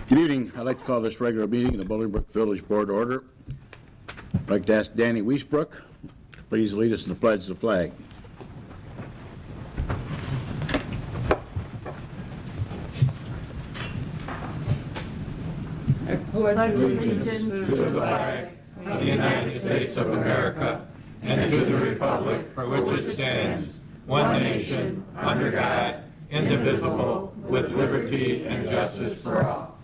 Good evening. I'd like to call this regular meeting of the Bolingbrook Village Board to order. I'd like to ask Danny Wiesbrook, please lead us in the pledge of the flag. I pledge allegiance to the flag of the United States of America and to the republic for which it stands, one nation, under God, indivisible, with liberty and justice for all.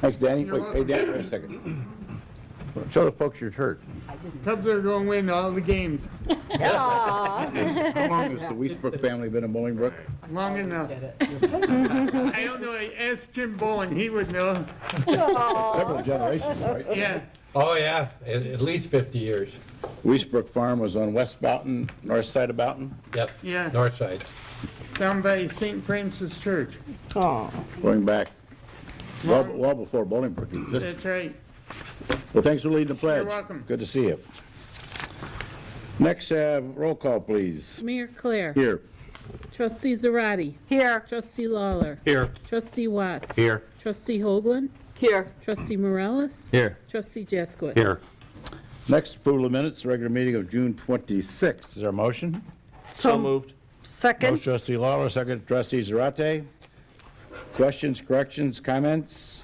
Thanks, Danny. Wait, hey, Danny, wait a second. Show the folks your shirt. Cubs are going to win all the games. How long has the Wiesbrook family been in Bolingbrook? Long enough. I don't know. Ask Jim Bowen. He would know. Several generations, right? Yeah. Oh, yeah, at least 50 years. Wiesbrook Farm was on West Boughton, north side of Boughton, Yep. Yeah. North side. Down by St. Francis Church. going back well before Bolingbrook existed. That's right. Well, thanks for leading the pledge. You're welcome. Good to see you. Next, roll call, please. Mayor Claire. Here. Trustee Zarate. Here. Trustee Lawler. Here. Trustee Watts. Here. Trustee Hoagland. Here. Trustee Morales. Here. Trustee Jaskowitz. Here. Next, approval of minutes, regular meeting of June 26th. Is there a motion? So moved. Second. Motion trustee Lawler, second trustee Zarate. Questions, corrections, comments?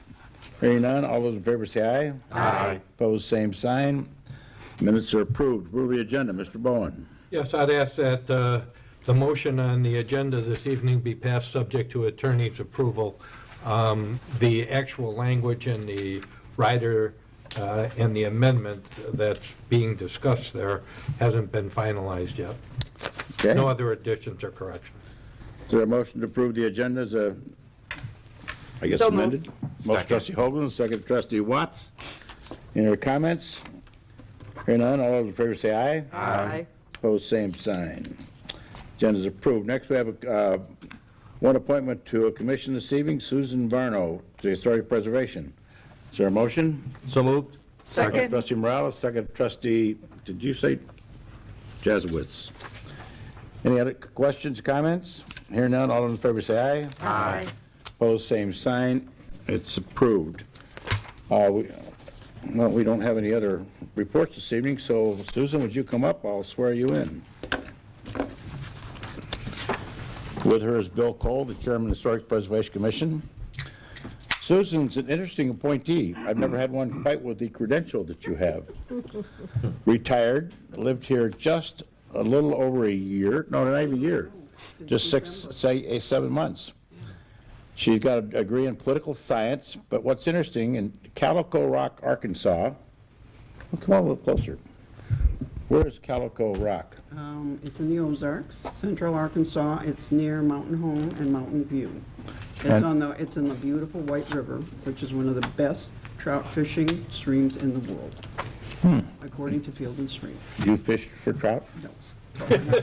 Hearing none, all those in favor say aye. Aye. Opposed, same sign. Minutes are approved. Approve the agenda, Mr. Bowen. Yes, I'd ask that the motion on the agenda this evening be passed subject to attorney's approval. The actual language in the rider and the amendment that's being discussed there hasn't been finalized yet. Okay. No other additions or corrections. Is there a motion to approve the agenda as I guess So amended? Motion trustee Hoagland, second trustee Watts. Any other comments? Hearing none, all those in favor say aye. Aye. Opposed, same sign. Agenda's approved. Next, we have one appointment to a commission this evening, Susan Varno, to Historic Preservation. Is there a motion? So moved. Second. Trustee Morales, second trustee, did you say Jaskowitz? Any other questions, comments? Hearing none, all those in favor say aye. Aye. Opposed, same sign. It's approved. Well, we don't have any other reports this evening, so Susan, would you come up? I'll swear you in. With her is Bill Cole, the chairman of the Historic Preservation Commission. Susan's an interesting appointee. I've never had one quite with the credential that you have. Retired, lived here just a little over a year, no, not even a year, just 7 months. She's got a degree in political science, but what's interesting, in Calico Rock, Arkansas, come on a little closer. Where is Calico Rock? It's in the Ozarks, central Arkansas. It's near Mountain Home and Mountain View. And- It's in the beautiful White River, which is one of the best trout fishing streams in the world, according to Field and Stream. You fished for trout? No. And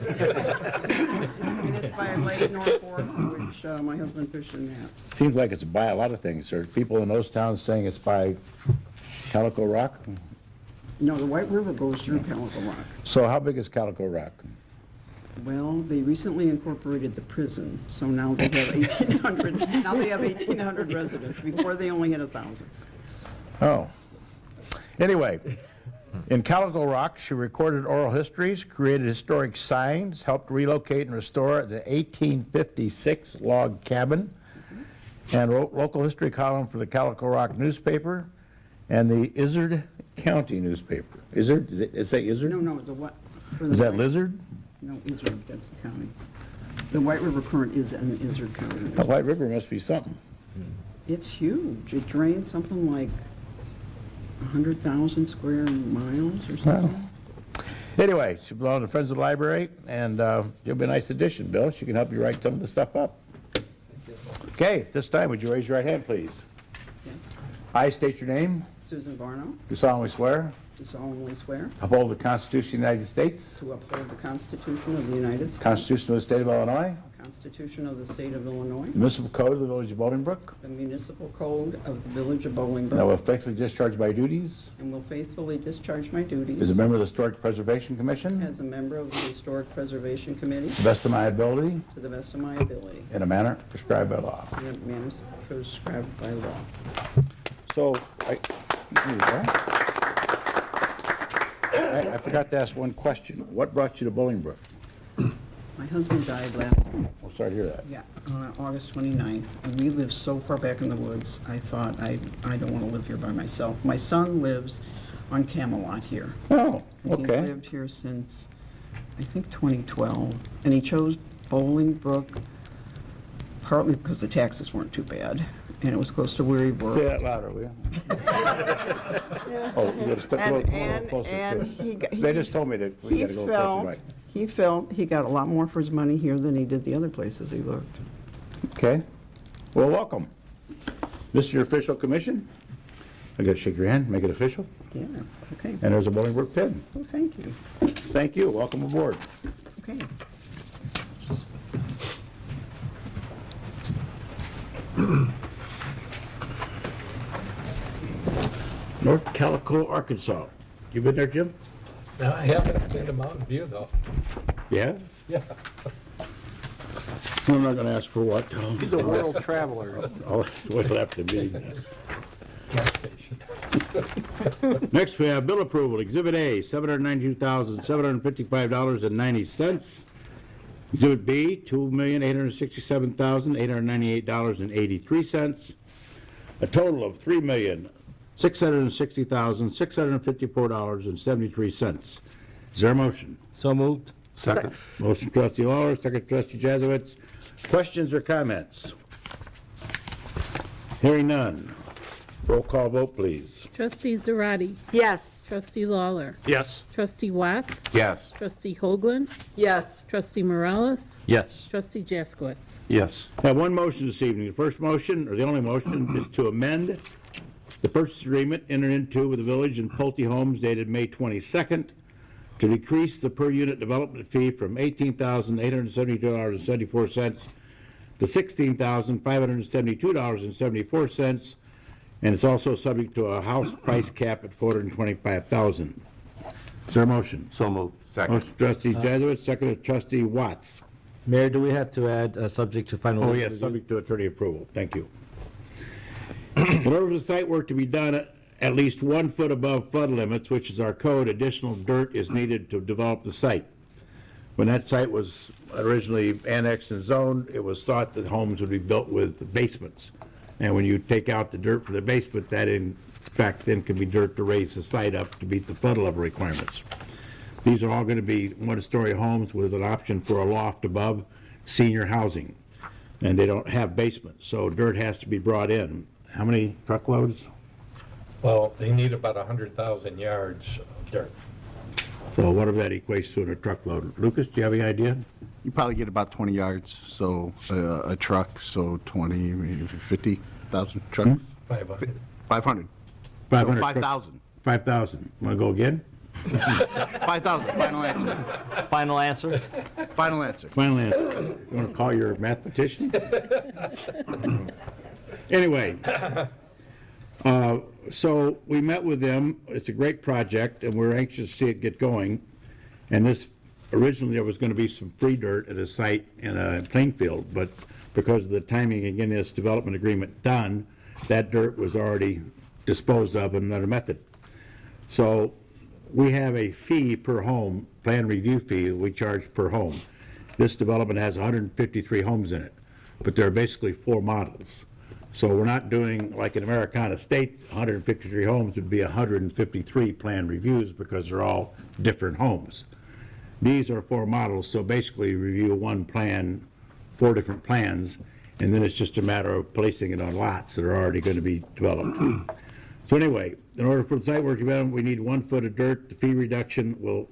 it's by Lake North Fork, which my husband fished in that. Seems like it's by a lot of things. Are people in those towns saying it's by Calico Rock? No, the White River goes through Calico Rock. So how big is Calico Rock? Well, they recently incorporated the prison, so now they have 1,800. Now they have 1,800 residents. Before they only had 1,000. Oh. Anyway, in Calico Rock, she recorded oral histories, created historic signs, helped relocate and restore the 1856 log cabin, and wrote local history column for the Calico Rock newspaper and the Izard County newspaper. Izard? Is it Izard? No, the what? for the Is that White- Lizard? No, Izard, that's the county. The White River Current is in Izard County. The White River must be something. It's huge. It drains something like 100,000 square miles or something. Anyway, she belongs to Friends of the Library, and she'll be a nice addition, Bill. She can help you write some of the stuff up. Okay, at this time, would you raise your right hand, please? Yes. I state your name. Susan Varno, Do solemnly swear. do solemnly swear Uphold the Constitution of the United States. to uphold the Constitution of the United States. Constitution of the State of Illinois. Constitution of the State of Illinois, the municipal code of the village of Bolingbrook. the municipal code of the Village of I will Bolingbrook, faithfully discharge my duties and will faithfully discharge my as duties a member of the Historic Preservation Commission as a member of the Historic Preservation Committee to the best of my ability to the best of my ability, in a manner prescribed by law. in a manner prescribed by law. So, here you go. I forgot to ask one question. What brought you to Bolingbrook? My husband died last, We'll start to hear that. yeah, on August 29th, and we live so far back in the woods, I thought, I don't want to live here by myself. My son lives on Camelot here. Oh, He's okay. lived here since, I think, 2012, and he chose Bolingbrook partly because the taxes weren't too bad, and it was close to where he worked. Say that louder, will you? Oh, you gotta step a little closer. And to it. he They just told me that we he gotta go closer, right? felt he got a lot more for his money here than he did the other places he looked. Okay. Well, welcome. This is your official commission. I gotta shake your hand, make it official. Yes, okay. And there's a Bolingbrook pin. Oh, thank you. Thank you. Welcome aboard. Okay. North Calico, Arkansas. You been there, Jim? Now, I haven't been to Mountain View, though. Yeah? Yeah. I'm not gonna ask for what. He's a world traveler. I'll wait till after the meeting. Gas station. Next, we have bill approval. Exhibit A, $792,755.90. Exhibit B, $2,867,898.83. A total of $3,660,654.73. Is there a motion? So moved. Second. Motion trustee Lawler, second trustee Jesuits. Questions or comments? Hearing none. Roll call vote, please. Trustee Zarati. Yes. Trustee Lawler. Yes. Trustee Watts. Yes. Trustee Hoagland. Yes. Trustee Morales. Yes. Trustee Jaskowitz. Yes. I have one motion this evening. The first motion, or the only motion, is to amend the purchase agreement entered into with the Village and Pulte Homes dated May 22nd to decrease the per-unit development fee from $18,872.74 to $16,572.74, and it's also subject to a house price cap at $425,000. Is there a motion? So moved. Second. Motion trustee Jesuit, second trustee Watts. Mayor, do we have to add subject to final? Oh, yes, subject to attorney approval. Thank you. In order for the site work to be done at least 1 foot above flood limits, which is our code, additional dirt is needed to develop the site. When that site was originally annexed and zoned, it was thought that homes would be built with basements. And when you take out the dirt for the basement, that in fact then can be dirt to raise the site up to meet the flood level requirements. These are all going to be one-story homes with an option for a loft above, senior housing. And they don't have basements, so dirt has to be brought in. How many truckloads? Well, they need about 100,000 yards of dirt. So whatever that equates to in a truckload. Lucas, do you have any idea? You probably get about 20 yards, so a truck, so 20, maybe 50,000 trucks. 500. 500. 500 No, truck- 5,000. 5,000. Want to go again? 5,000, final answer. Final answer? Final answer. Final answer. You want to call your mathematician? Anyway, so we met with them. It's a great project, and we're anxious to see it get going. And this, originally, there was going to be some free dirt at a site in Plainfield, but because of the timing of getting this development agreement done, that dirt was already disposed of in another method. So we have a fee per home, plan review fee that we charge per home. This development has 153 homes in it, but there are basically 4 models. So we're not doing, like in Americana States, 153 homes would be 153 plan reviews because they're all different homes. These are 4 models, so basically you review one plan, 4 different plans, and then it's just a matter of placing it on lots that are already going to be developed. So anyway, in order for the site work to be done, we need 1 foot of dirt. The fee reduction will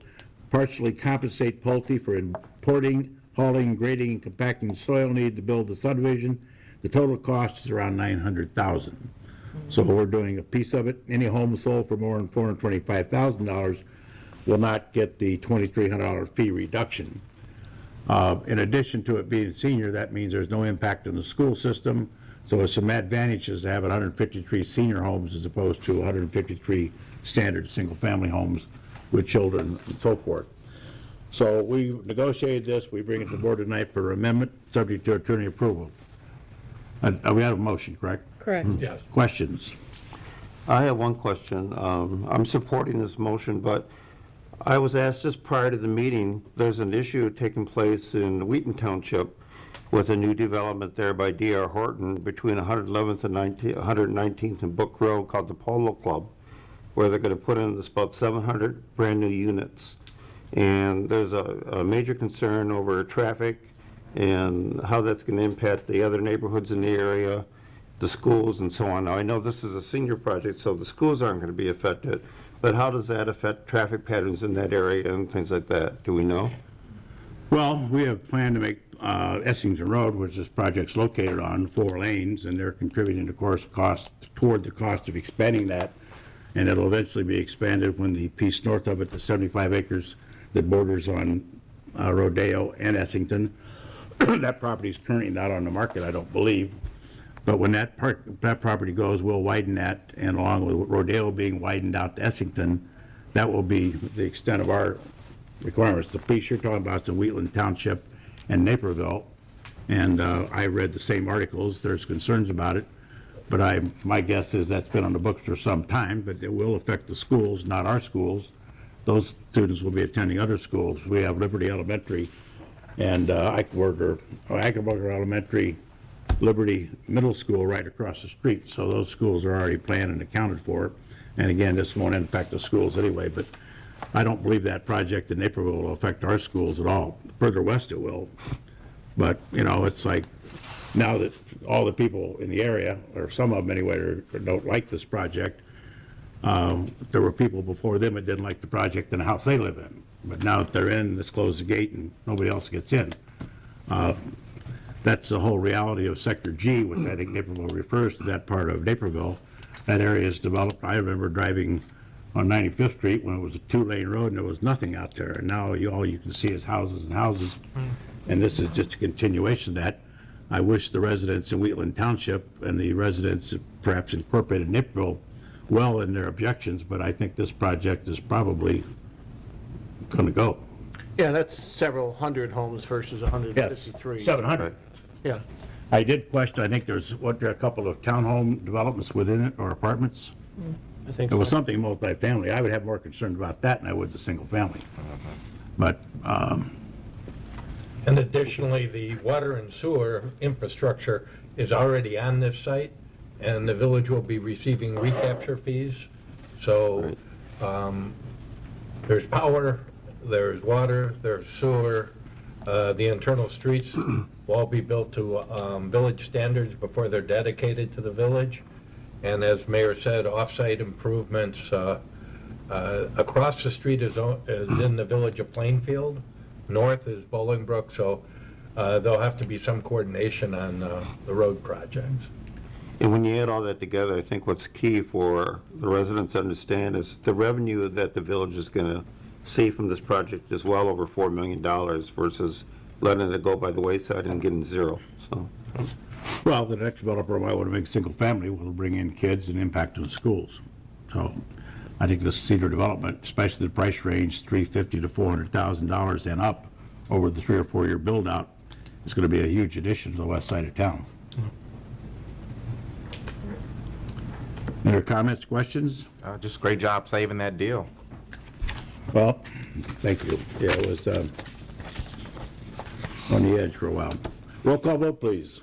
partially compensate Pulte for importing, hauling, grading, and compacting soil needed to build the subdivision. The total cost is around $900,000. So we're doing a piece of it. Any home sold for more than $425,000 will not get the $2,300 fee reduction. In addition to it being senior, that means there's no impact on the school system. So there's some advantages to having 153 senior homes as opposed to 153 standard single-family homes with children and so forth. So we negotiated this. We bring it to the board tonight for amendment, subject to attorney approval. We have a motion, correct? Correct. Yes. Questions? I have one question. I'm supporting this motion, but I was asked just prior to the meeting, there's an issue taking place in Wheaton Township with a new development there by D.R. Horton between 111th and 119th and Book Road called the Polo Club, where they're going to put in about 700 brand-new units. And there's a major concern over traffic and how that's going to impact the other neighborhoods in the area, the schools and so on. Now, I know this is a senior project, so the schools aren't going to be affected, but how does that affect traffic patterns in that area and things like that? Do we know? Well, we have planned to make Essington Road, which this project's located on, 4 lanes, and they're contributing, of course, toward the cost of expanding that. And it'll eventually be expanded when the piece north of it, the 75 acres that borders on Rodeo and Essington. That property is currently not on the market, I don't believe. But when that property goes, we'll widen that, and along with Rodeo being widened out to Essington, that will be the extent of our requirements. The piece you're talking about is in Wheatland Township and Naperville, and I read the same articles. There's concerns about it, but my guess is that's been on the books for some time, but it will affect the schools, not our schools. Those students will be attending other schools. We have Liberty Elementary and Eichenberger Elementary, Liberty Middle School right across the street. So those schools are already planned and accounted for. And again, this won't impact the schools anyway, but I don't believe that project in Naperville will affect our schools at all. Further west it will. But, you know, it's like now that all the people in the area, or some of them anyway, don't like this project, there were people before them that didn't like the project in the house they live in. But now that they're in, let's close the gate and nobody else gets in. That's the whole reality of Sector G, which I think Naperville refers to that part of Naperville. That area is developed. I remember driving on 95th Street when it was a 2-lane road and there was nothing out there. And now all you can see is houses and houses. And this is just a continuation of that. I wish the residents in Wheatland Township and the residents perhaps incorporated Naperville well in their objections, but I think this project is probably going to go. Yeah, that's several hundred homes versus Yes, 153. 700. Yeah. I did question, I think there's, a couple of townhome developments within it, or apartments? I think It was so. something multifamily. I would have more concern about that than I would the single family. But, And additionally, the water and sewer infrastructure is already on this site, and the village will be receiving recapture fees. So there's power, there's water, there's sewer. The internal streets will all be built to village standards before they're dedicated to the village. And as Mayor said, off-site improvements across the street is in the village of Plainfield. North is Bolingbrook, so there'll have to be some coordination on the road projects. And when you add all that together, I think what's key for the residents to understand is the revenue that the village is going to see from this project is well over $4 million versus letting it go by the wayside and getting zero. So, well, the next developer might want to make single family will bring in kids and impact on schools. So I think the cedar development, especially the price range, $350,000 to $400,000 and up over the 3 or 4 year build out, is going to be a huge addition to the west side of town. Any other comments, questions? Just great job saving that deal. Well, thank you. Yeah, it was on the edge for a while. Roll call vote, please.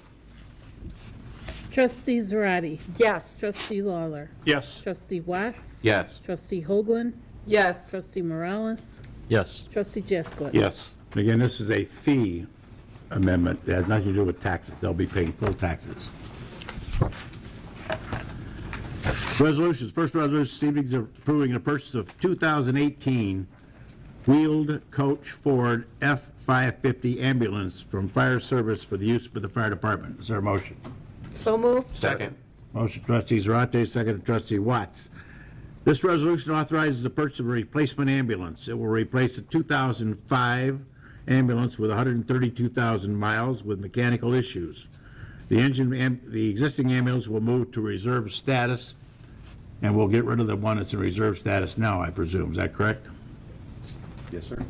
Trustee Zarate. Yes. Trustee Lawler. Yes. Trustee Watts. Yes. Trustee Hoagland. Yes. Trustee Morales. Yes. Trustee Jaskowitz. Yes. Again, this is a fee amendment. It has nothing to do with taxes. They'll be paying full taxes. Resolutions. First resolution this evening is approving the purchase of 2018 wheeled coach Ford F-550 ambulance from fire service for the use of the fire department. Is there a motion? So moved. Second. Motion trustee Zarate, second trustee Watts. This resolution authorizes the purchase of a replacement ambulance. It will replace a 2005 ambulance with 132,000 miles with mechanical issues. The existing ambulance will move to reserve status, and we'll get rid of the one that's in reserve status now, I presume. Is that correct? Yes, sir.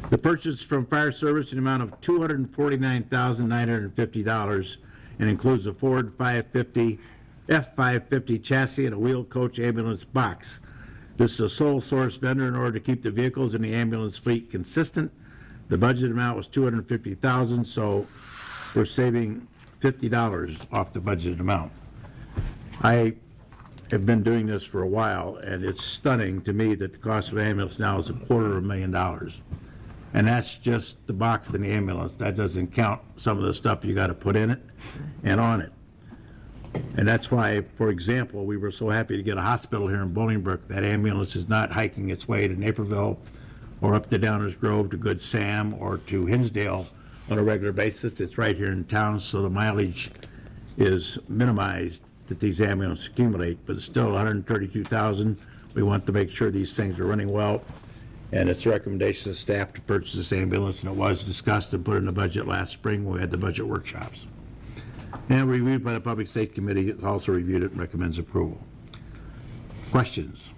The purchase from fire service in the amount of $249,950 and includes a Ford F-550 chassis and a wheel coach ambulance box. This is a sole source vendor in order to keep the vehicles in the ambulance fleet consistent. The budget amount was $250,000, so we're saving $50 off the budgeted amount. I have been doing this for a while, and it's stunning to me that the cost of an ambulance now is $250,000. And that's just the box in the ambulance. That doesn't count some of the stuff you got to put in it and on it. And that's why, for example, we were so happy to get a hospital here in Bolingbrook. That ambulance is not hiking its way to Naperville or up to Downers Grove to Good Sam or to Hinsdale on a regular basis. It's right here in town, so the mileage is minimized that these ambulances accumulate, but it's still $132,000. We want to make sure these things are running well. And it's a recommendation of staff to purchase this ambulance, and it was discussed and put in the budget last spring when we had the budget workshops. And reviewed by the Public Safety Committee, it also reviewed it and recommends approval. Questions?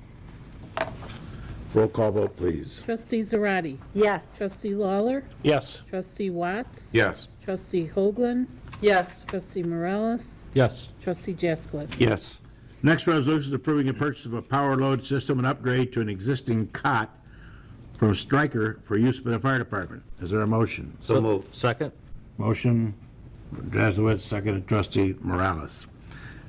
Roll call vote, please. Trustee Zarate. Yes. Trustee Lawler. Yes. Trustee Watts. Yes. Trustee Hoagland. Yes. Trustee Morales. Yes. Trustee Jaskowitz. Yes. Next resolution is approving the purchase of a power load system and upgrade to an existing cot from Stryker for use by the fire department. Is there a motion? So moved. Second? Motion, Jaskowitz, seconded trustee Morales.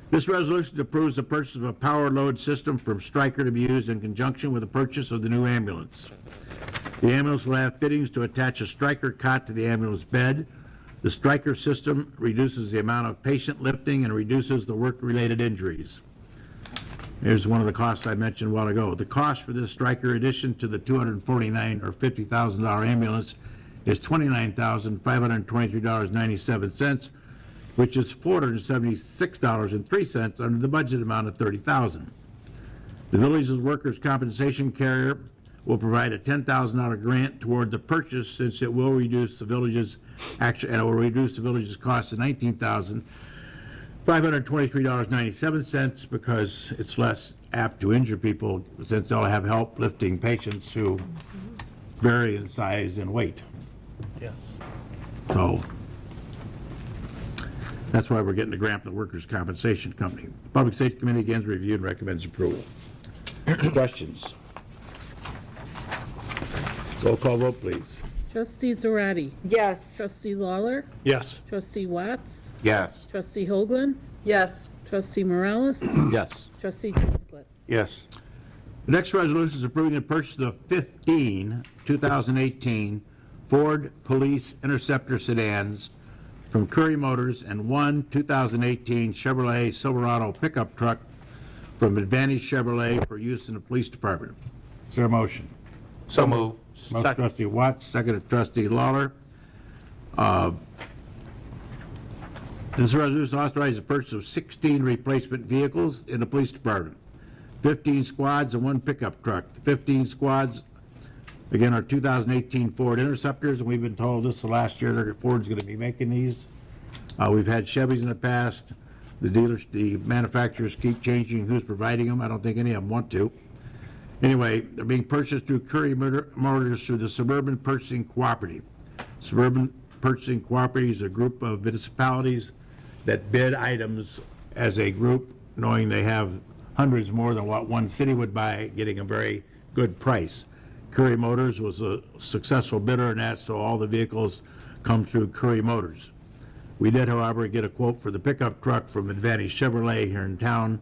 This resolution approves the purchase of a power load system from Stryker to be used in conjunction with the purchase of the new ambulance. The ambulance will have fittings to attach a Stryker cot to the ambulance bed. The Stryker system reduces the amount of patient lifting and reduces the work-related injuries. Here's one of the costs I mentioned a while ago. The cost for this Stryker addition to the $249,000 or $50,000 ambulance is $29,523.97, which is $476.03 under the budget amount of $30,000. The village's workers' compensation carrier will provide a $10,000 grant toward the purchase, since it will reduce the village's cost to $19,523.97 because it's less apt to injure people, since they'll have help lifting patients who vary in size and weight. Yes. So that's why we're getting the grant from the Workers' Compensation Company. The Public Safety Committee again reviewed and recommends approval. Questions? Roll call vote, please. Trustee Zarate. Yes. Trustee Lawler. Yes. Trustee Watts. Yes. Trustee Hoagland. Yes. Trustee Morales. Yes. Trustee Jaskowitz. Yes. The next resolution is approving the purchase of 15 2018 Ford Police Interceptor sedans from Curry Motors and one 2018 Chevrolet Silverado pickup truck from Advantage Chevrolet for use in the police department. Is there a motion? So moved. Motion trustee Watts, seconded trustee Lawler. This resolution authorizes the purchase of 16 replacement vehicles in the police department, 15 squads and one pickup truck. The 15 squads, again, are 2018 Ford Interceptors, and we've been told this is the last year that Ford's going to be making these. We've had Chevys in the past. The manufacturers keep changing who's providing them. I don't think any of them want to. Anyway, they're being purchased through Curry Motors through the Suburban Purchasing Cooperative. Suburban Purchasing Cooperative is a group of municipalities that bid items as a group, knowing they have hundreds more than what one city would buy, getting a very good price. Curry Motors was a successful bidder in that, so all the vehicles come through Curry Motors. We did, however, get a quote for the pickup truck from Advantage Chevrolet here in town,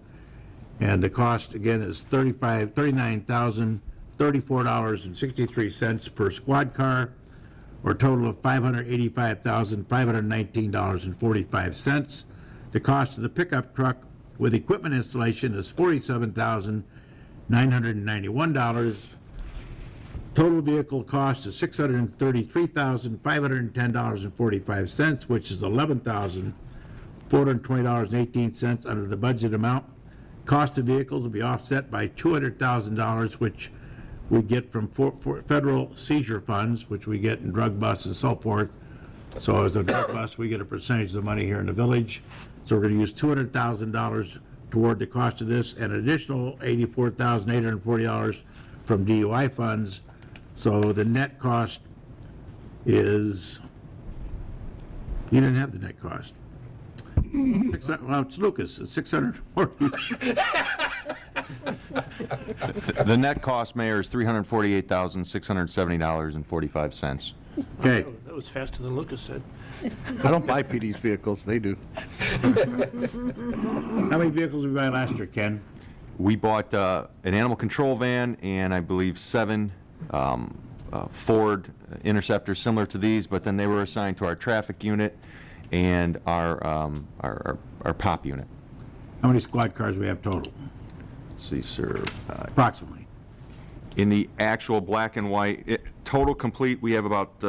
and the cost, again, is $39,034.63 per squad car, or a total of $585,519.45. The cost of the pickup truck with equipment installation is $47,991. Total vehicle cost is $633,510.45, which is $11,420.18 under the budget amount. Cost of vehicles will be offset by $200,000, which we get from federal seizure funds, which we get in drug busts and so forth. So as a drug bust, we get a percentage of the money here in the village. So we're going to use $200,000 toward the cost of this, and an additional $84,840 from DUI funds. So the net cost is, you didn't have the net cost. Well, it's Lucas, it's 640. The net cost, Mayor, is $348,670.45. Okay, That was faster than Lucas said. I don't buy PD's vehicles, they do. how many vehicles did we buy last year, Ken? We bought an animal control van and I believe 7 Ford Interceptors similar to these, but then they were assigned to our traffic unit and our POP unit. How many squad cars we have total, Let's see, sir. approximately? In the actual black and white, total complete, we have about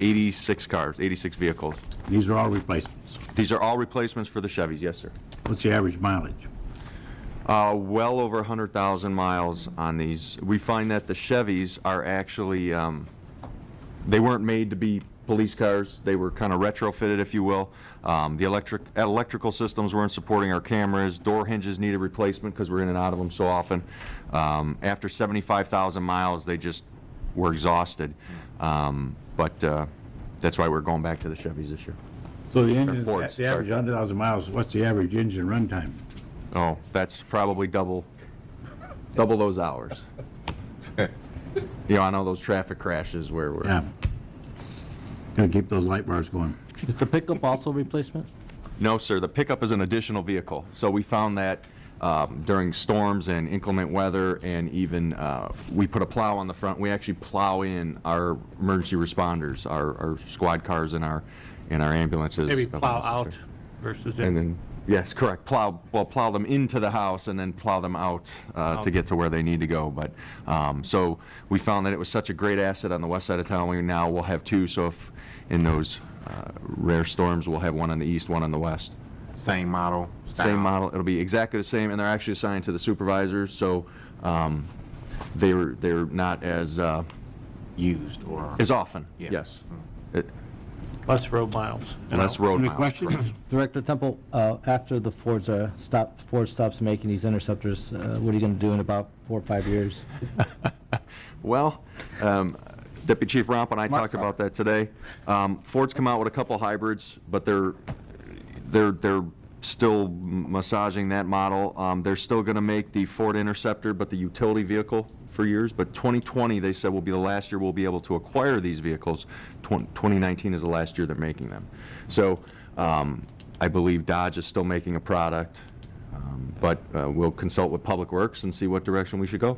86 cars, 86 vehicles. These are all replacements. These are all replacements for the Chevys, yes, sir. What's the average mileage? Well over 100,000 miles on these. We find that the Chevys are actually, they weren't made to be police cars. They were kind of retrofitted, if you will. The electrical systems weren't supporting our cameras. Door hinges needed replacement because we're in and out of them so often. After 75,000 miles, they just were exhausted. But that's why we're going back to the Chevys this year. So the engine, Fords, the average 100,000 miles, what's the average engine runtime? Oh, that's probably double those hours. You know, I know those traffic crashes where we're... Yeah. Gotta keep those light bars going. Is the pickup also replacement? No, sir, the pickup is an additional vehicle. So we found that during storms and inclement weather, and even we put a plow on the front. We actually plow in our emergency responders, our squad cars and our ambulances. Maybe plow out versus And in. then, yes, correct, plow them into the house and then plow them out to get to where they need to go. But, so we found that it was such a great asset on the west side of town. We now will have 2, so if in those rare storms, we'll have one on the east, one on the west. Same model? Same model, it'll be exactly the same, and they're actually assigned to the supervisors, so they're not as Used or? as often, Yeah. yes. Less road miles. Less road Any miles. questions? Director Temple, after the Ford stops making these Interceptors, what are you going to do in about 4 or 5 years? Well, Deputy Chief Romp and I talked about that today. Ford's come out with a couple hybrids, but they're still massaging that model. They're still going to make the Ford Interceptor, but the utility vehicle for years. But 2020, they said, will be the last year we'll be able to acquire these vehicles. 2019 is the last year they're making them. So I believe Dodge is still making a product, but we'll consult with Public Works and see what direction we should go.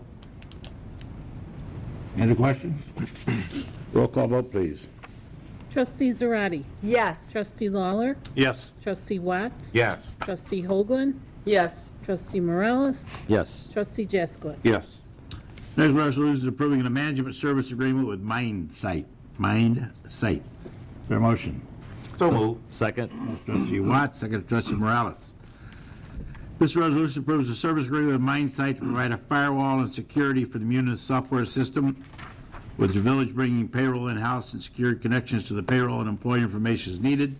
Any questions? Roll call vote, please. Trustee Zarati. Yes. Trustee Lawler. Yes. Trustee Watts. Yes. Trustee Hoagland. Yes. Trustee Morales. Yes. Trustee Jaskowitz. Yes. Next resolution is approving a management service agreement with MindSight. MindSight. Their motion. So moved. Second? Trustee Watts, second Trustee Morales. This resolution approves a service agreement with MindSight to provide a firewall and security for the Munis software system, with the village bringing payroll in-house and secured connections to the payroll and employee information is needed.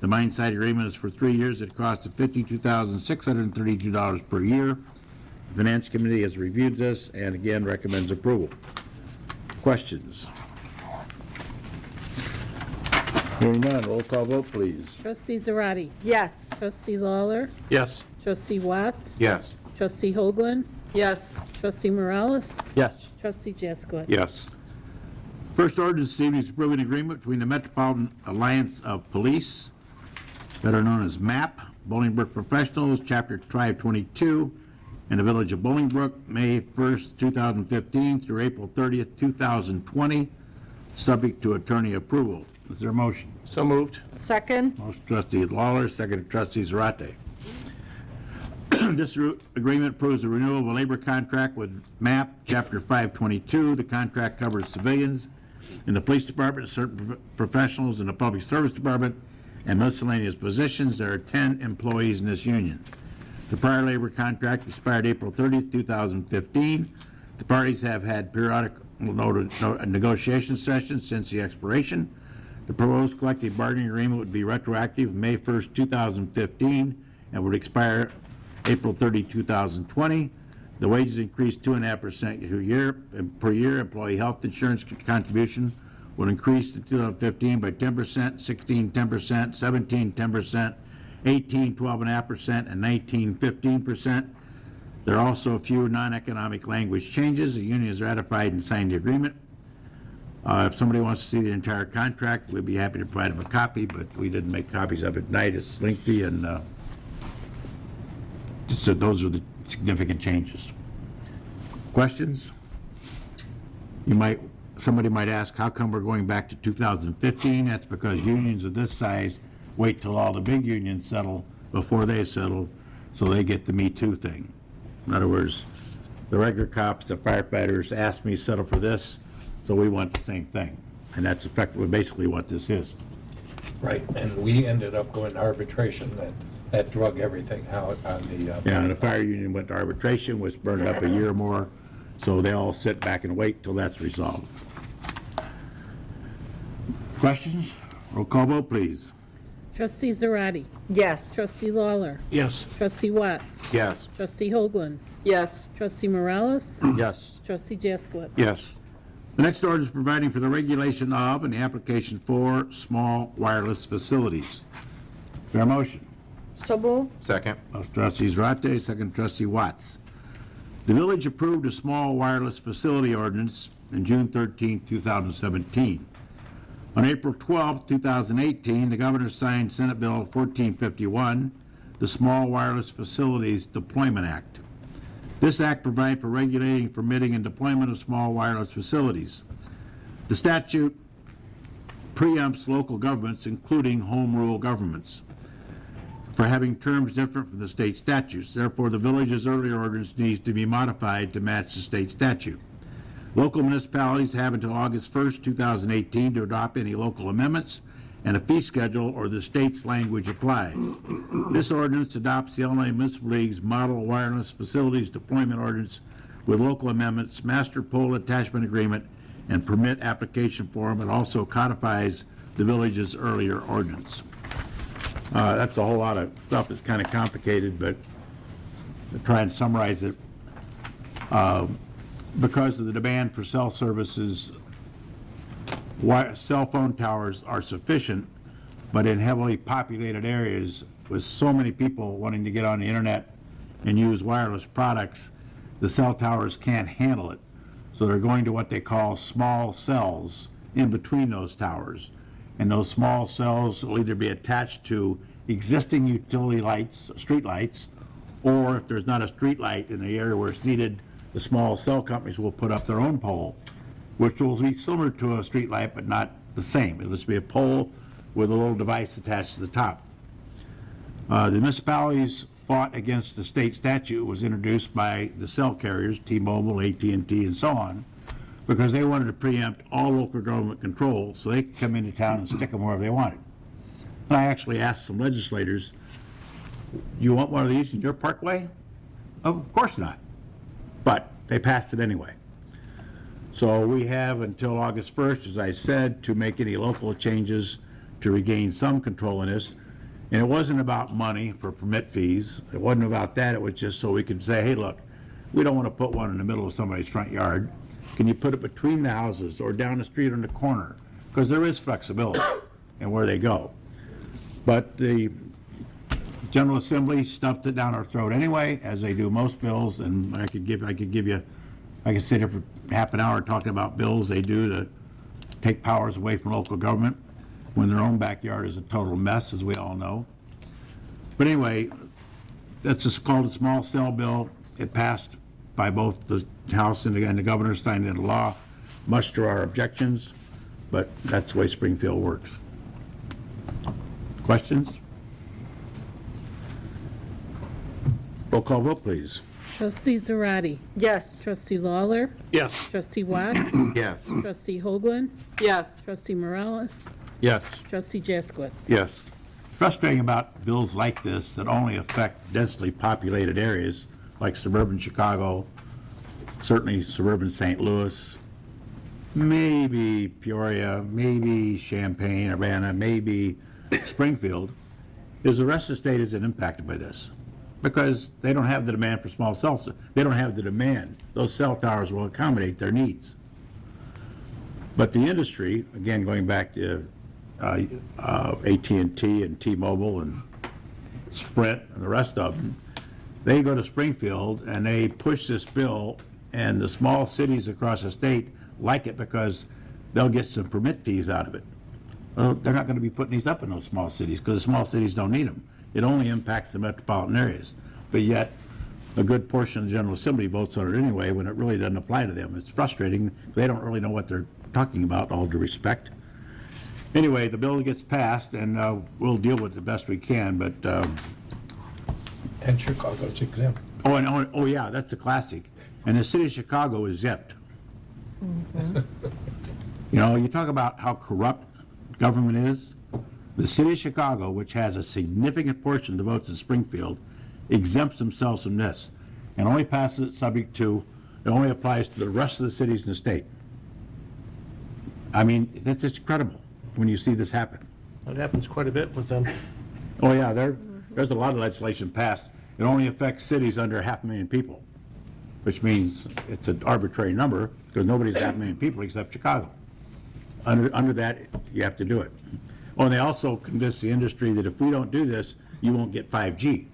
The MindSight agreement is for 3 years at a cost of $52,632 per year. The Finance Committee has reviewed this and again recommends approval. Questions? Hearing none, roll call vote, please. Trustee Zarati. Yes. Trustee Lawler. Yes. Trustee Watts. Yes. Trustee Hoagland. Yes. Trustee Morales. Yes. Trustee Jaskowitz. Yes. First ordinance this evening is approving an agreement between the Metropolitan Alliance of Police, better known as MAP, Bolingbrook Professionals, Chapter Tribe 22, and the Village of Bolingbrook, May 1st, 2015 through April 30th, 2020, subject to attorney approval. Is there a motion? So moved. Second. Motion trustee Lawler, second trustee Zarate. This agreement approves the renewal of a labor contract with MAP, Chapter 522. The contract covers civilians in the police department, certain professionals in the public service department, and miscellaneous positions. There are 10 employees in this union. The prior labor contract expired April 30th, 2015. The parties have had periodic negotiation sessions since the expiration. The proposed collective bargaining agreement would be retroactive May 1st, 2015, and would expire April 30, 2020. The wages increased 2.5% per year. Employee health insurance contribution would increase in 2015 by 10%, 16 10%, 17 10%, 18 12.5%, and 19 15%. There are also a few non-economic language changes. The union has ratified and signed the agreement. If somebody wants to see the entire contract, we'd be happy to provide them a copy, but we didn't make copies of it tonight. It's lengthy, and so those are the significant changes. Questions? Somebody might ask, how come we're going back to 2015? That's because unions of this size wait till all the big unions settle before they settle, so they get the Me Too thing. In other words, the regular cops, the firefighters asked me to settle for this, so we want the same thing. And that's effectively basically what this is. Right, and we ended up going to arbitration, that drug everything out on the... Yeah, and the fire union went to arbitration, which burned up a year more, so they all sit back and wait till that's resolved. Questions? Roll call vote, please. Trustee Zarate. Yes. Trustee Lawler. Yes. Trustee Watts. Yes. Trustee Hoagland. Yes. Trustee Morales. Yes. Trustee Jaskowitz. Yes. The next order is providing for the regulation of and the application for small wireless facilities. Is there a motion? So move. Second. Motion trustee Zarate, second trustee Watts. The village approved a small wireless facility ordinance on June 13, 2017. On April 12, 2018, the governor signed Senate Bill 1451, the Small Wireless Facilities Deployment Act. This act provides for regulating, permitting, and deployment of small wireless facilities. The statute preempts local governments, including home rule governments, for having terms different from the state statutes. Therefore, the village's earlier ordinance needs to be modified to match the state statute. Local municipalities have until August 1st, 2018 to adopt any local amendments, and a fee schedule or the state's language applies. This ordinance adopts the Illinois Municipal League's Model Wireless Facilities Deployment Ordinance with local amendments, master pole attachment agreement, and permit application form. It also codifies the village's earlier ordinance. That's a whole lot of stuff. It's kind of complicated, but to try and summarize it, because of the demand for cell services, cell phone towers are sufficient, but in heavily populated areas with so many people wanting to get on the internet and use wireless products, the cell towers can't handle it. So they're going to what they call small cells in between those towers. And those small cells will either be attached to existing utility lights, street lights, or if there's not a street light in the area where it's needed, the small cell companies will put up their own pole, which will be similar to a street light, but not the same. It'll just be a pole with a little device attached to the top. The municipalities fought against the state statute. It was introduced by the cell carriers, T-Mobile, AT&T, and so on, because they wanted to preempt all local government control so they could come into town and stick them wherever they wanted. And I actually asked some legislators, you want one of these in your parkway? Of course not. But they passed it anyway. So we have until August 1st, as I said, to make any local changes to regain some control in this. And it wasn't about money for permit fees. It wasn't about that. It was just so we could say, hey, look, we don't want to put one in the middle of somebody's front yard. Can you put it between the houses or down the street on the corner? Because there is flexibility in where they go. But the General Assembly stuffed it down our throat anyway, as they do most bills, and I could sit here for half an hour talking about bills they do to take powers away from local government when their own backyard is a total mess, as we all know. But anyway, that's just called a small cell bill. It passed by both the House and the governor signed into law, much to our objections, but that's the way Springfield works. Questions? Roll call vote, please. Trustee Zarate. Yes. Trustee Lawler. Yes. Trustee Watts. Yes. Trustee Hoagland. Yes. Trustee Morales. Yes. Trustee Jaskowitz. Yes. Frustrating about bills like this that only affect densely populated areas like suburban Chicago certainly suburban St. Louis, maybe Peoria, maybe Champaign, Urbana, maybe Springfield, is the rest of the state isn't impacted by this because they don't have the demand for small cells. They don't have the demand. Those cell towers will accommodate their needs. But the industry, again, going back to AT&T and T-Mobile and Sprint and the rest of them, they go to Springfield and they push this bill, and the small cities across the state like it because they'll get some permit fees out of it. Well, they're not going to be putting these up in those small cities because the small cities don't need them. It only impacts the metropolitan areas. But yet, a good portion of the General Assembly votes on it anyway when it really doesn't apply to them. It's frustrating. They don't really know what they're talking about, all due respect. Anyway, the bill gets passed, and we'll deal with it the best we can, but... And Chicago's exempt. Oh, yeah, that's a classic. And the city of Chicago is zipped. You know, you talk about how corrupt government is. The city of Chicago, which has a significant portion of the votes in Springfield, exempts themselves from this and only passes it subject to, it only applies to the rest of the cities in the state. I mean, that's just incredible when you see this happen. That happens quite a bit with them. Oh, yeah, there's a lot of legislation passed. It only affects cities under 500,000 people, which means it's an arbitrary number because nobody's 500,000 people except Chicago. Under that, you have to do it. Oh, and they also convince the industry that if we don't do this, you won't get 5G.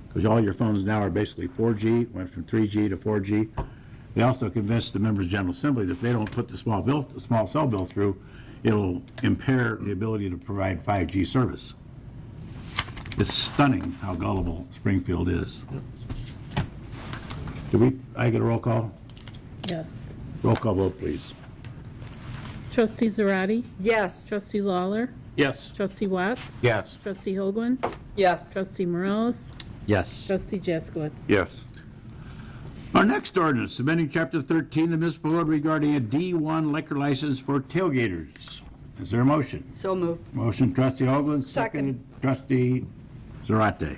Because all your phones now are basically 4G, went from 3G to 4G. They also convinced the members of General Assembly that if they don't put the small cell bill through, it'll impair the ability to provide 5G service. It's stunning how gullible Springfield is. I get a roll call? Yes. Roll call vote, please. Trustee Zarate? Yes. Trustee Lawler? Yes. Trustee Watts? Yes. Trustee Hoagland? Yes. Trustee Morales? Yes. Trustee Jaskowitz? Yes. Our next ordinance, amending Chapter 13 of the municipal code regarding a D1 liquor license for tailgaters. Is there a motion? So moved. Motion trustee Hoagland, Second. seconded trustee Zarate.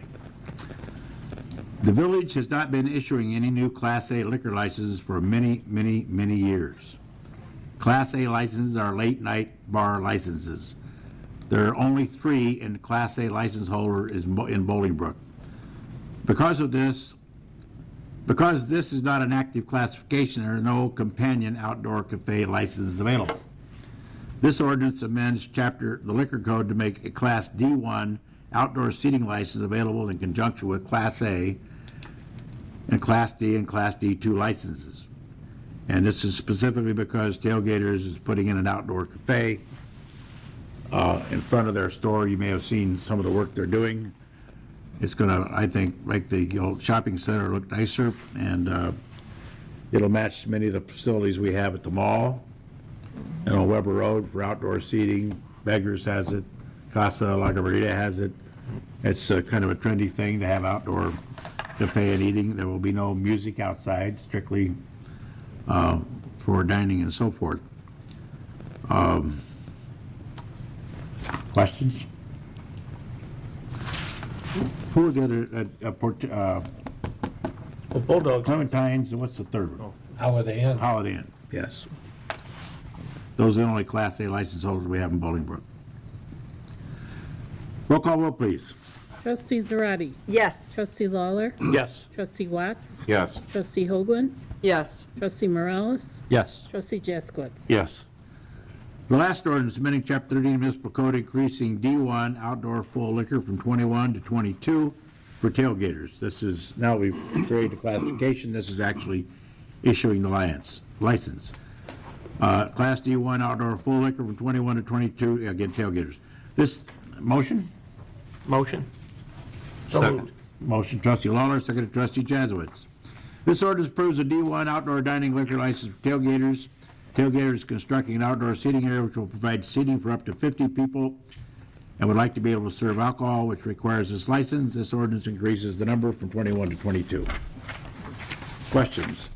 The village has not been issuing any new Class A liquor licenses for many, many, many years. Class A licenses are late-night bar licenses. There are only 3 in the Class A license holder in Bolingbrook. Because this is not an active classification, there are no companion outdoor cafe licenses available. This ordinance amends the liquor code to make a Class D1 outdoor seating license available in conjunction with Class A and Class D and Class D2 licenses. And this is specifically because Tailgaters is putting in an outdoor cafe in front of their store. You may have seen some of the work they're doing. It's going to, I think, make the old shopping center look nicer, and it'll match many of the facilities we have at the mall and on Weber Road for outdoor seating. Beggars has it. Casa La Garita has it. It's kind of a trendy thing to have outdoor cafe and eating. There will be no music outside, strictly for dining and so forth. Questions? Who are the other, Well, Bulldogs, Clementines, and what's the third one? Holiday Inn. Holiday Inn, yes. Those are the only Class A license holders we have in Bolingbrook. Roll call vote, please. Trustee Zarate? Yes. Trustee Lawler? yes. Trustee Watts? Yes. Trustee Hoagland? Yes. Trustee Morales? Yes. Trustee Jaskowitz? Yes. The last ordinance amending Chapter 13 Municipal Code increasing D1 outdoor full liquor from 21 to 22 for tailgaters. This is, now we've created a classification, this is actually issuing the license. Class D1 outdoor full liquor from 21 to 22, again, tailgaters. This, motion? Motion. Second. Motion trustee Lawler, second trustee Jaskowitz. This ordinance approves a D1 outdoor dining liquor license for tailgaters. Tailgaters constructing an outdoor seating area which will provide seating for up to 50 people and would like to be able to serve alcohol, which requires this license. This ordinance increases the number from 21 to 22. Questions?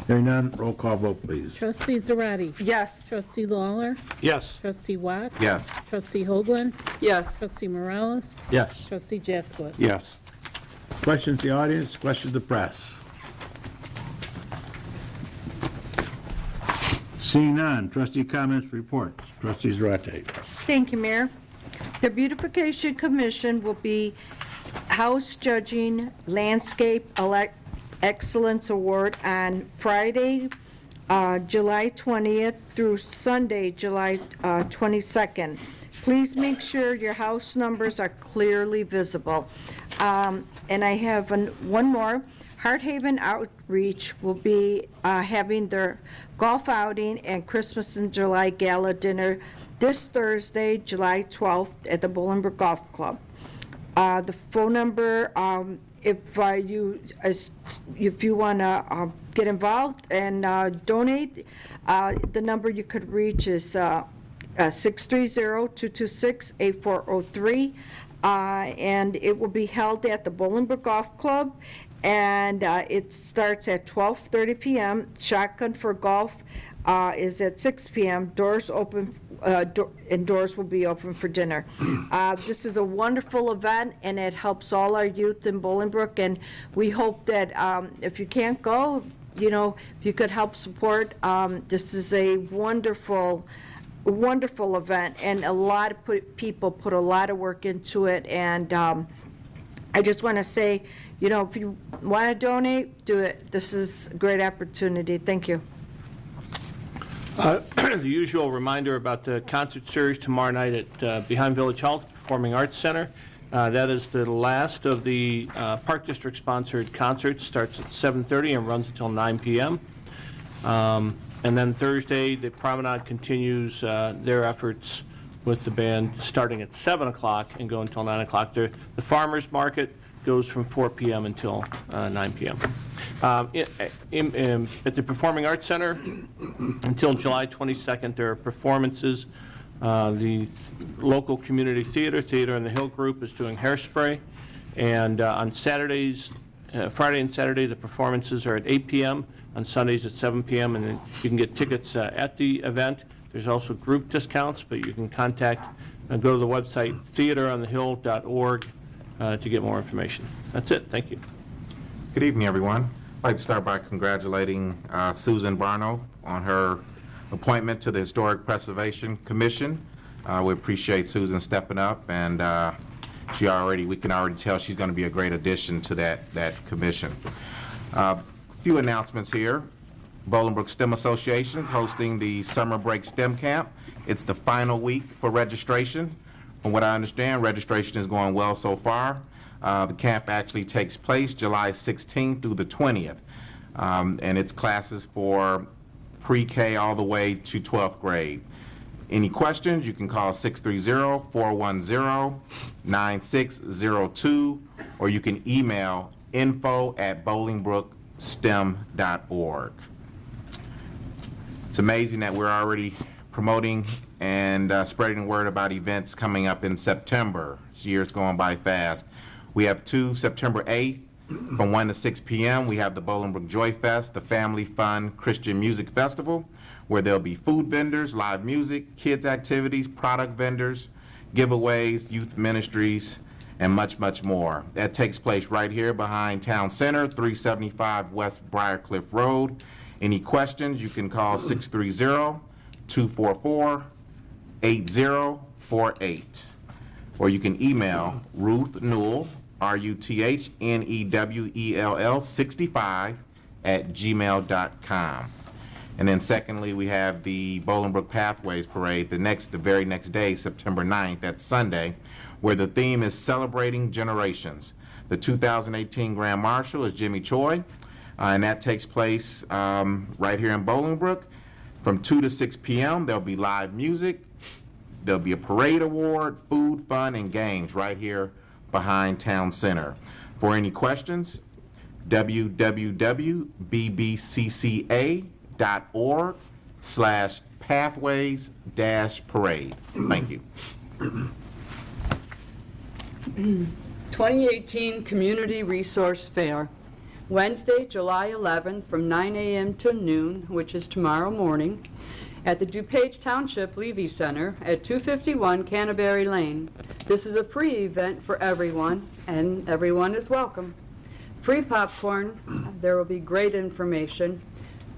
Hearing none, roll call vote, please. Trustee Zarate? Yes. Trustee Lawler? Yes. Trustee Watts? Yes. Trustee Hoagland? Yes. Trustee Morales? Yes. Trustee Jaskowitz? Yes. Questions to the audience, questions to the press? Seeing none, trustee comments, reports. Trustee Zarate. Thank you, Mayor. The Beautification Commission will be house judging Landscape Excellence Award on Friday, July 20th through Sunday, July 22nd. Please make sure your house numbers are clearly visible. And I have one more. Heart Haven Outreach will be having their golf outing and Christmas in July gala dinner this Thursday, July 12th at the Bolingbrook Golf Club. The phone number, if you want to get involved and donate, the number you could reach is 630-226-8403, and it will be held at the Bolingbrook Golf Club, and it starts at 12:30 p.m. Shotgun for golf is at 6 p.m. Doors open, and doors will be open for dinner. This is a wonderful event, and it helps all our youth in Bolingbrook, and we hope that if you can't go, if you could help support. This is a wonderful event, and a lot of people put a lot of work into it, and I just want to say, if you want to donate, do it. This is a great opportunity. Thank you. The usual reminder about the concert series tomorrow night at Behind Village Hall, Performing Arts Center. That is the last of the Park District-sponsored concerts. Starts at 7:30 and runs until 9 p.m. And then Thursday, the Promenade continues their efforts with the band starting at 7 o'clock and go until 9 o'clock. The Farmers Market goes from 4 p.m. until 9 p.m. At the Performing Arts Center, until July 22nd, there are performances. The local community Theater in the Hill Group is doing Hairspray. And on Saturdays, Friday and Saturday, the performances are at 8 p.m., on Sundays at 7 p.m., and then you can get tickets at the event. There's also group discounts, but you can go to the website theateronthehill.org to get more information. That's it. Thank you. Good evening, everyone. I'd like to start by congratulating Susan Barno on her appointment to the Historic Preservation Commission. We appreciate Susan stepping up, and we can already tell she's going to be a great addition to that commission. Few announcements here. Bolingbrook STEM Association is hosting the Summer Break STEM Camp. It's the final week for registration. From what I understand, registration is going well so far. The camp actually takes place July 16th through the 20th, and it's classes for pre-K all the way to 12th grade. Any questions, you can call 630-410-9602, or you can email info@bolingbrook.stem.org. It's amazing that we're already promoting and spreading word about events coming up in September. This year's going by fast. We have two, September 8th from 1 to 6 p.m. We have the Bolingbrook Joy Fest, the Family Fun Christian Music Festival, where there'll be food vendors, live music, kids activities, product vendors, giveaways, youth ministries, and much, much more. That takes place right here behind Town Center, 375 West Briarcliff Road. Any questions, you can call 630-244-8048. Or you can email Ruth Newell, RUTHNEWELL 65 @gmail.com. And then secondly, we have the Bolingbrook Pathways Parade the very next day, September 9th, that's Sunday, where the theme is Celebrating Generations. The 2018 Grand Marshal is Jimmy Choi, and that takes place right here in Bolingbrook from 2 to 6 p.m. There'll be live music, there'll be a parade award, food, fun, and games right here behind Town Center. For any questions, www.bbcca.org/pathways-parade. Thank you. 2018 Community Resource Fair, Wednesday, July 11th from 9 a.m. to noon, which is tomorrow morning, at the DuPage Township Levy Center at 251 Canterbury Lane. This is a free event for everyone, and everyone is welcome. Free popcorn, there will be great information.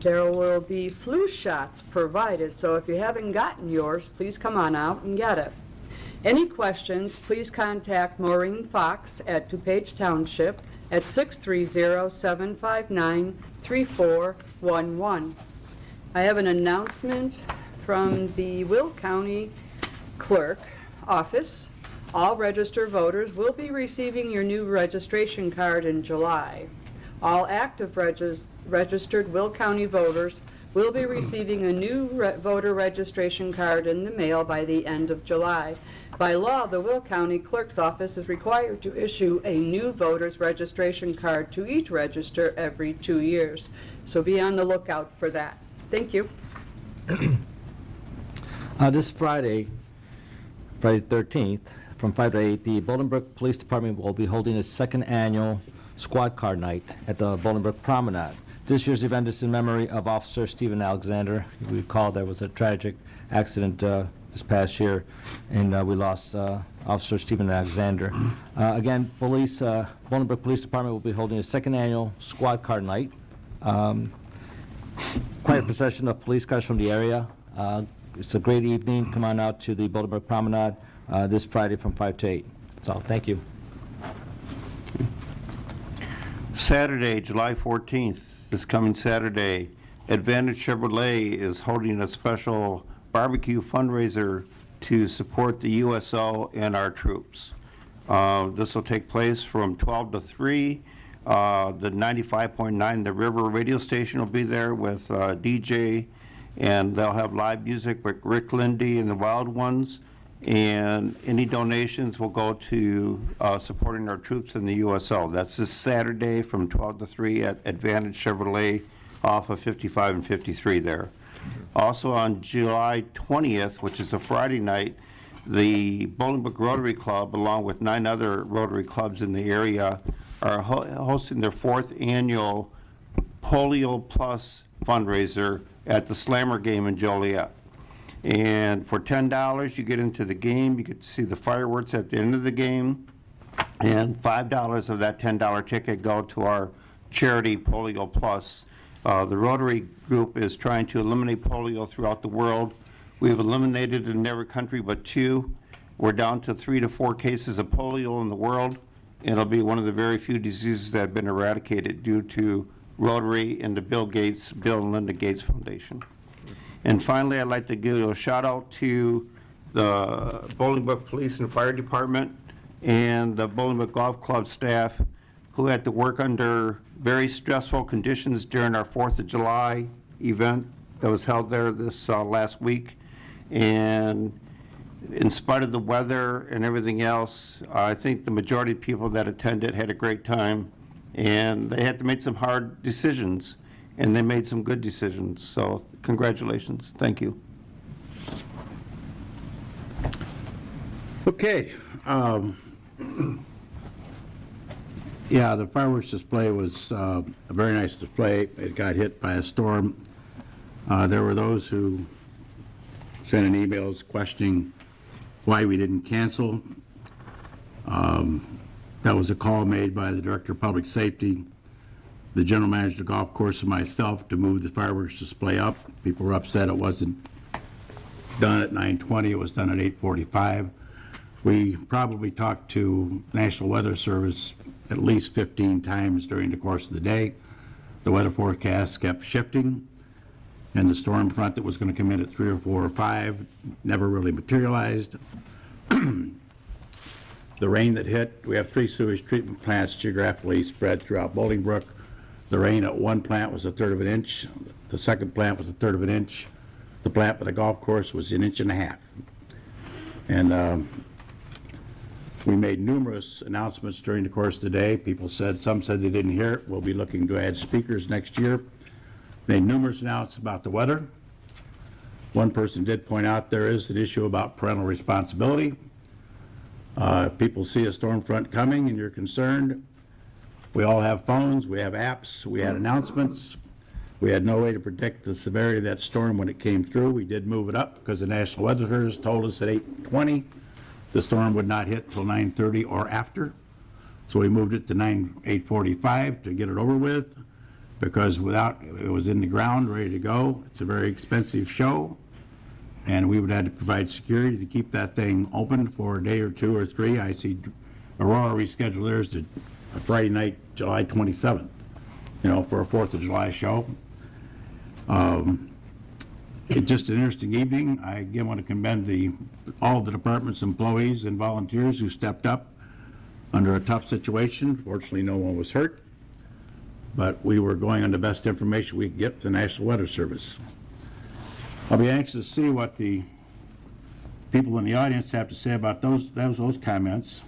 There will be flu shots provided, so if you haven't gotten yours, please come on out and get it. Any questions, please contact Maureen Fox at DuPage Township at 630-759-3411. I have an announcement from the Will County Clerk Office. All registered voters will be receiving your new registration card in July. All active registered Will County voters will be receiving a new voter registration card in the mail by the end of July. By law, the Will County Clerk's Office is required to issue a new voter's registration card to each register every 2 years. So be on the lookout for that. Thank you. This Friday, Friday 13th, from 5 to 8, the Bolingbrook Police Department will be holding its second annual Squad Car Night at the Bolingbrook Promenade. This year's event is in memory of Officer Stephen Alexander. We recall there was a tragic accident this past year, and we lost Officer Stephen Alexander. Again, Bolingbrook Police Department will be holding a second annual Squad Car Night. Quite a procession of police cars from the area. It's a great evening. Come on out to the Bolingbrook Promenade this Friday from 5 to 8. That's all. Thank you. Saturday, July 14th, this coming Saturday, Advantage Chevrolet is holding a special barbecue fundraiser to support the USO and our troops. This will take place from 12 to 3. The 95.9 The River radio station will be there with DJ, and they'll have live music with Rick Lindy and the Wild Ones, and any donations will go to supporting our troops in the USO. That's this Saturday from 12 to 3 at Advantage Chevrolet off of 55 and 53 there. Also on July 20th, which is a Friday night, the Bolingbrook Rotary Club, along with 9 other Rotary clubs in the area, are hosting their 4th annual Polio Plus fundraiser at the Slammer game in Joliet. And for $10, you get into the game, you get to see the fireworks at the end of the game, and $5 of that $10 ticket go to our charity Polio Plus. The Rotary group is trying to eliminate polio throughout the world. We've eliminated it in every country but 2. We're down to 3 to 4 cases of polio in the world, and it'll be one of the very few diseases that have been eradicated due to Rotary and the Bill and Linda Gates Foundation. And finally, I'd like to give a shout out to the Bolingbrook Police and Fire Department and the Bolingbrook Golf Club staff who had to work under very stressful conditions during our 4th of July event that was held there this last week. And in spite of the weather and everything else, I think the majority of people that attended had a great time, and they had to make some hard decisions, and they made some good decisions. So congratulations. Thank you. Okay. Yeah, the fireworks display was a very nice display. It got hit by a storm. There were those who sent in emails questioning why we didn't cancel. That was a call made by the Director of Public Safety, the General Manager of the golf course, and myself to move the fireworks display up. People were upset it wasn't done at 9:20, it was done at 8:45. We probably talked to National Weather Service at least 15 times during the course of the day. The weather forecast kept shifting, and the storm front that was going to come in at 3 or 4 or 5 never really materialized. The rain that hit, we have 3 sewage treatment plants geographically spread throughout Bolingbrook. The rain at one plant was 1/3 of an inch. The second plant was 1/3 of an inch. The plant by the golf course was 1.5 inches. And we made numerous announcements during the course of the day. Some said they didn't hear it. We'll be looking to add speakers next year. Made numerous announcements about the weather. One person did point out there is an issue about parental responsibility. If people see a storm front coming and you're concerned, we all have phones, we have apps, we had announcements. We had no way to predict the severity of that storm when it came through. We did move it up because the National Weather Service told us at 8:20 the storm would not hit till 9:30 or after. So we moved it to 8:45 to get it over with. because it was in the ground, ready to go. It's a very expensive show, and we would have to provide security to keep that thing open for a day or two or three. I see Aurora rescheduled theirs to a Friday night, July 27th, for a 4th of July show. It's just an interesting evening. I again want to commend all the department's employees and volunteers who stepped up under a tough situation. Fortunately, no one was hurt, but we were going on the best information we could get from the National Weather Service. I'll be anxious to see what the people in the audience have to say about those comments.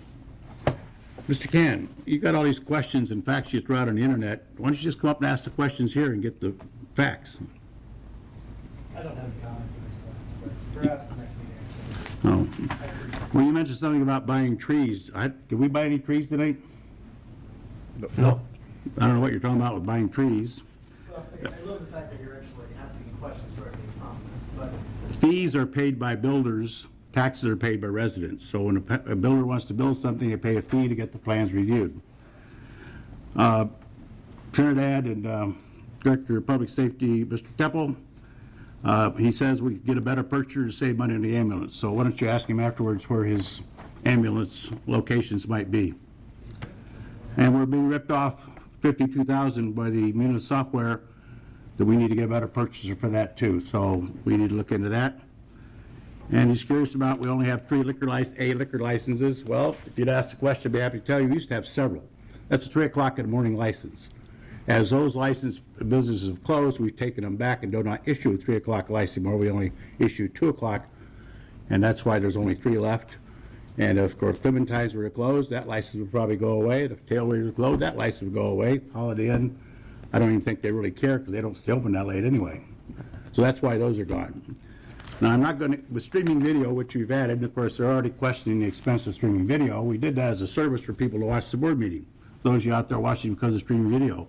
Mr. Can, you got all these questions and facts you throw out on the internet. Why don't you just come up and ask the questions here and get the facts? I don't have any comments on this one, but perhaps the next meeting. Oh. Well, you mentioned something about buying trees. Did we buy any trees tonight? No. I don't know what you're talking about with buying trees. Well, I love the fact that you're actually asking questions directly on this, but Fees are paid by builders, taxes are paid by residents. So when a builder wants to build something, they pay a fee to get the plans reviewed. Trinidad and Director of Public Safety, Mr. Keppel, he says we could get a better picture to save money on the ambulance. So why don't you ask him afterwards where his ambulance locations might be. And we're being ripped off $52,000 by the Munis software, that we need to get a better purchaser for that too. So we need to look into that. And he's curious about, we only have 3 liquor licenses. Well, if you'd ask the question, I'd be happy to tell you, we used to have several. That's a 3 o'clock in the morning license. As those licensed businesses have closed, we've taken them back and do not issue a 3 o'clock license anymore. We only issue 2 o'clock, and that's why there's only 3 left. And of course, Clementines were closed, that license would probably go away. If Tailways was closed, that license would go away. Holiday Inn, I don't even think they really care because they don't stay open that late anyway. So that's why those are gone. Now, I'm not going to, with streaming video, which we've added, and of course, they're already questioning the expense of streaming video. We did that as a service for people to watch the board meeting, those of you out there watching because of streaming video.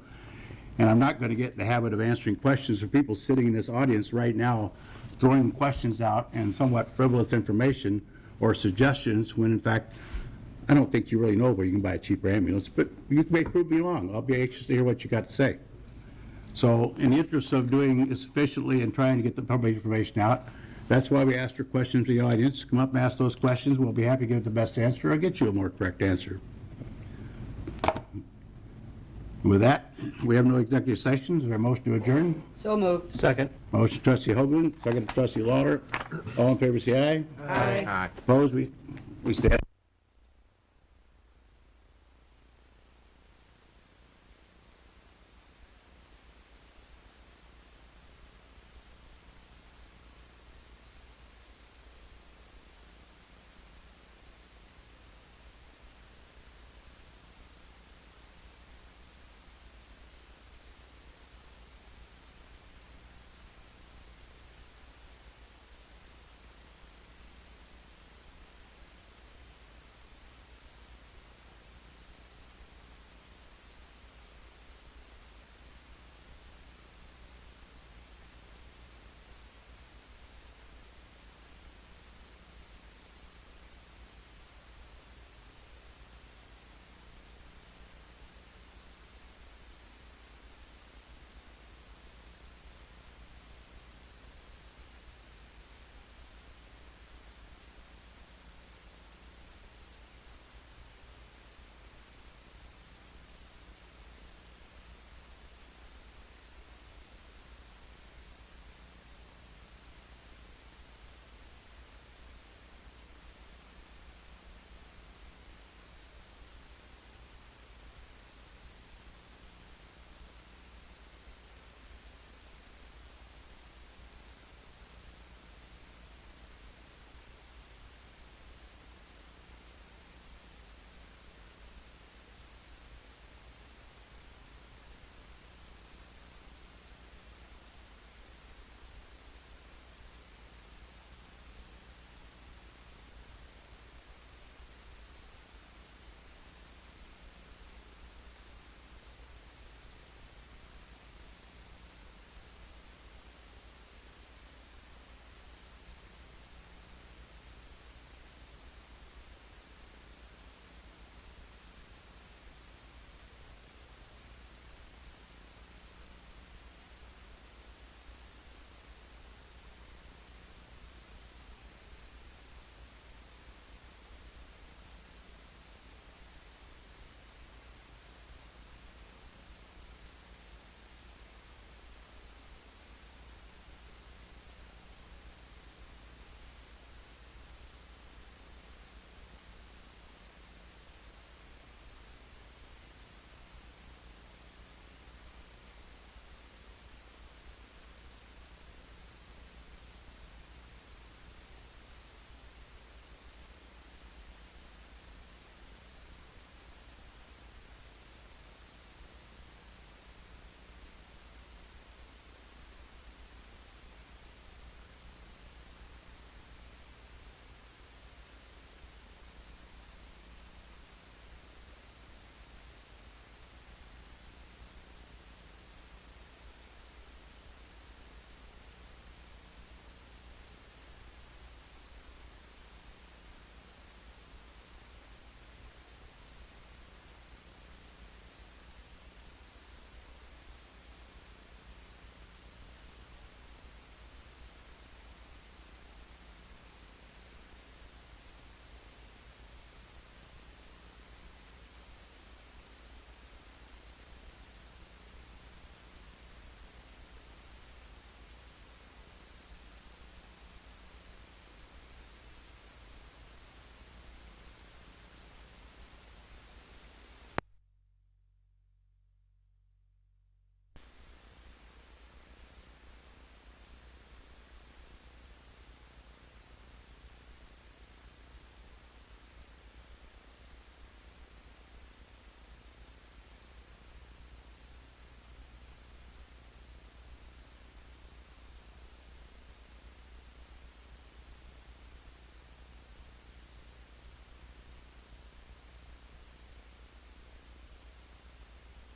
And I'm not going to get in the habit of answering questions for people sitting in this audience right now, throwing questions out and somewhat frivolous information or suggestions when, in fact, I don't think you really know where you can buy a cheaper ambulance, but you may prove me wrong. I'll be anxious to hear what you got to say. So in the interest of doing this efficiently and trying to get the public information out, that's why we asked for questions to the audience. Come up and ask those questions. We'll be happy to give the best answer or get you a more correct answer. With that, we have no executive sessions. Is there a motion to adjourn? So moved. Second. Motion trustee Hoagland, second trustee Lawler. All in favor, say aye. Aye. Opposed? We stand.